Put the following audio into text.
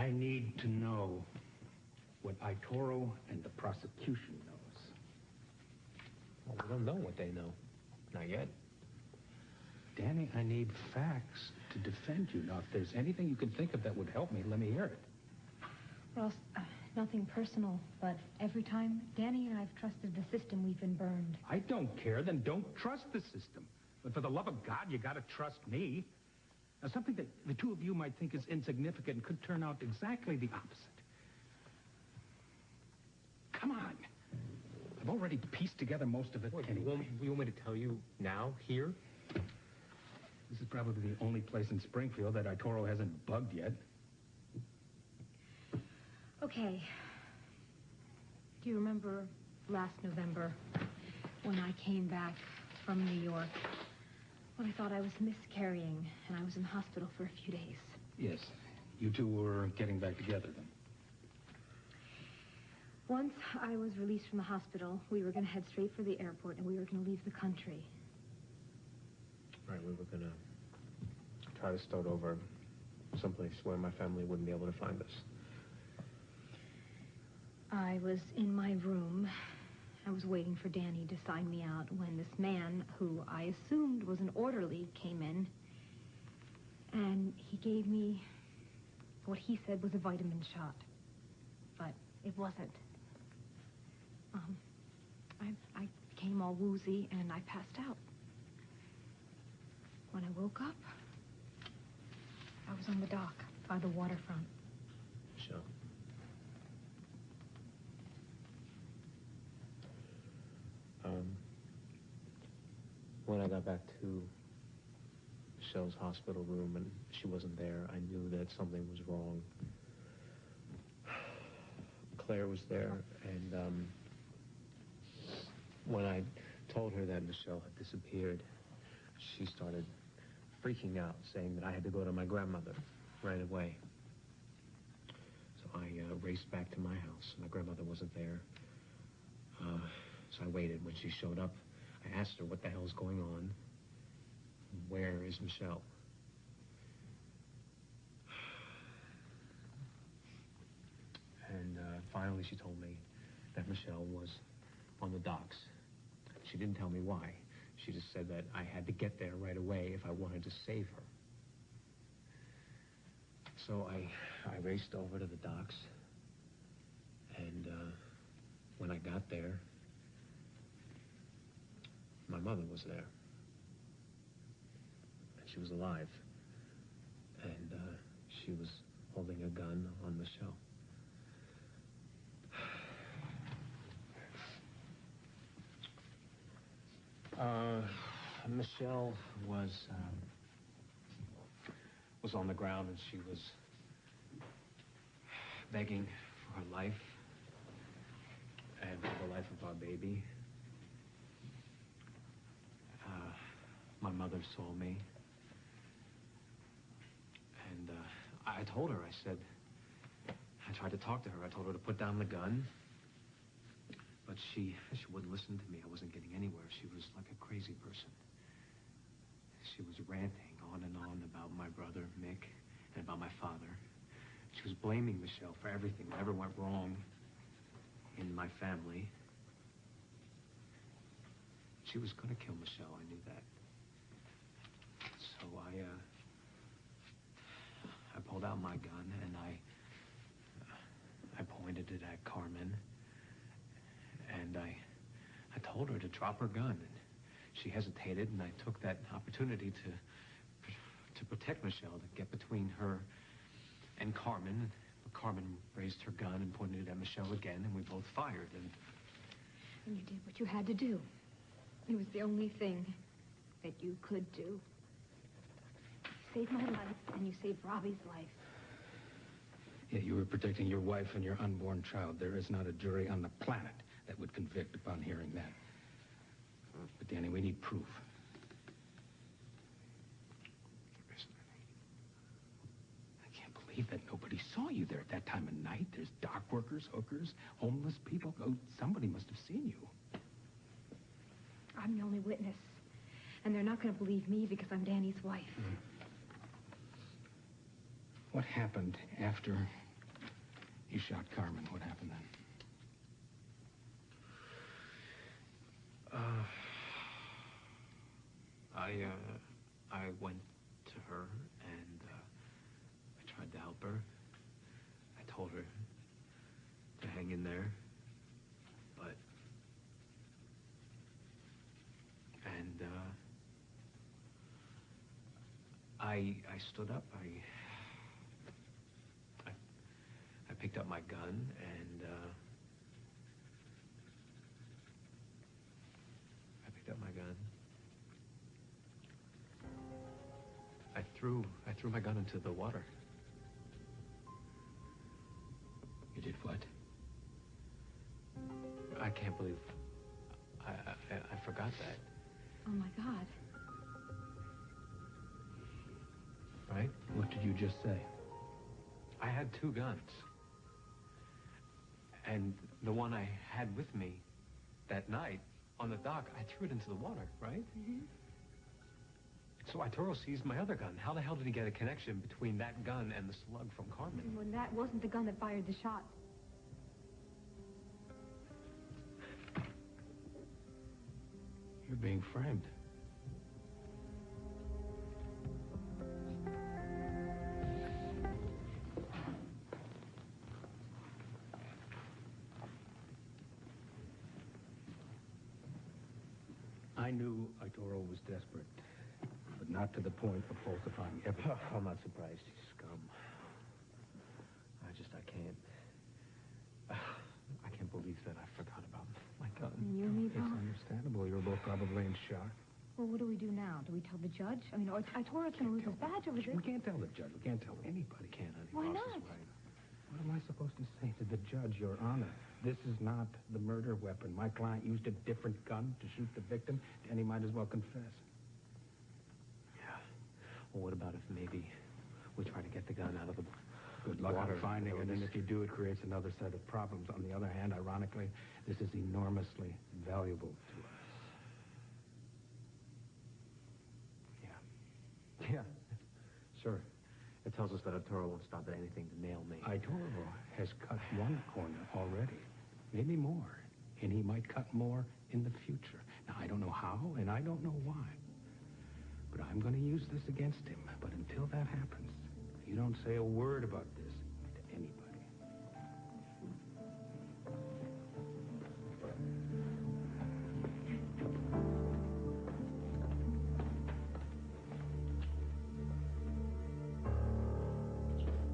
I need to know what Itoro and the prosecution knows. Well, we don't know what they know. Not yet. Danny, I need facts to defend you. Now, if there's anything you can think of that would help me, let me hear it. Ross, nothing personal, but every time Danny and I have trusted the system, we've been burned. I don't care. Then don't trust the system. But for the love of God, you got to trust me. Now, something that the two of you might think is insignificant could turn out exactly the opposite. Come on. I've already pieced together most of it anyway. You want me to tell you now, here? This is probably the only place in Springfield that Itoro hasn't bugged yet. Okay. Do you remember last November when I came back from New York? When I thought I was miscarrying and I was in the hospital for a few days. Yes. You two were getting back together then. Once I was released from the hospital, we were going to head straight for the airport and we were going to leave the country. Right, we were going to try to start over someplace where my family wouldn't be able to find us. I was in my room. I was waiting for Danny to sign me out when this man, who I assumed was an orderly, came in. And he gave me what he said was a vitamin shot. But it wasn't. I became all woozy and I passed out. When I woke up, I was on the dock by the waterfront. Sure. When I got back to Michelle's hospital room and she wasn't there, I knew that something was wrong. Claire was there, and when I told her that Michelle had disappeared, she started freaking out, saying that I had to go to my grandmother right away. So I raced back to my house. My grandmother wasn't there. So I waited. When she showed up, I asked her what the hell's going on. Where is Michelle? And finally she told me that Michelle was on the docks. She didn't tell me why. She just said that I had to get there right away if I wanted to save her. So I raced over to the docks, and when I got there, my mother was there. And she was alive. And she was holding a gun on Michelle. Michelle was on the ground, and she was begging for her life and for the life of our baby. My mother saw me, and I told her, I said, I tried to talk to her. I told her to put down the gun, but she wouldn't listen to me. I wasn't getting anywhere. She was like a crazy person. She was ranting on and on about my brother, Mick, and about my father. She was blaming Michelle for everything, whatever went wrong in my family. She was going to kill Michelle, I knew that. So I pulled out my gun and I pointed it at Carmen, and I told her to drop her gun. And she hesitated, and I took that opportunity to protect Michelle, to get between her and Carmen. Carmen raised her gun and pointed it at Michelle again, and we both fired. And you did what you had to do. It was the only thing that you could do. You saved my life, and you saved Robbie's life. Yeah, you were protecting your wife and your unborn child. There is not a jury on the planet that would convict upon hearing that. But, Danny, we need proof. I can't believe that nobody saw you there at that time of night. There's dock workers, hookers, homeless people. Oh, somebody must have seen you. I'm the only witness. And they're not going to believe me because I'm Danny's wife. What happened after You shot Carmen. What happened then? I went to her and I tried to help her. I told her to hang in there, but I stood up. I picked up my gun and I picked up my gun. I threw my gun into the water. You did what? I can't believe I forgot that. Oh, my God. Right? What did you just say? I had 2 guns. And the one I had with me that night on the dock, I threw it into the water, right? Mm-hmm. So Arturo seized my other gun. How the hell did he get a connection between that gun and the slug from Carmen? Well, that wasn't the gun that fired the shot. You're being framed. I knew Arturo was desperate, but not to the point of falsifying everything. I'm not surprised, you scum. I can't believe that I forgot about my gun. And you and me, It's Paul? understandable. You're both probably in shock. Well, what do we do now? Do we tell the judge? I mean, Arturo's going to lose his badge over this. We can't tell the judge. We can't tell anybody. Can't, honey. Why Boss not? is right. What am I supposed to say to the judge, Your Honor? This is not the murder weapon. My client used a different gun to shoot the victim, and he might as well confess. Yeah. Well, what about if maybe we try to get the gun out of the Good luck water? on finding it, and if you do, it creates another set of problems. On the other hand, ironically, this is enormously valuable to us. Yeah, sure. It tells us that Arturo won't stop at anything to nail me. Arturo has cut one corner already, maybe more, and he might cut more in the future. Now, I don't know how, and I don't know why, but I'm going to use this against him. But until that happens, you don't say a word about this.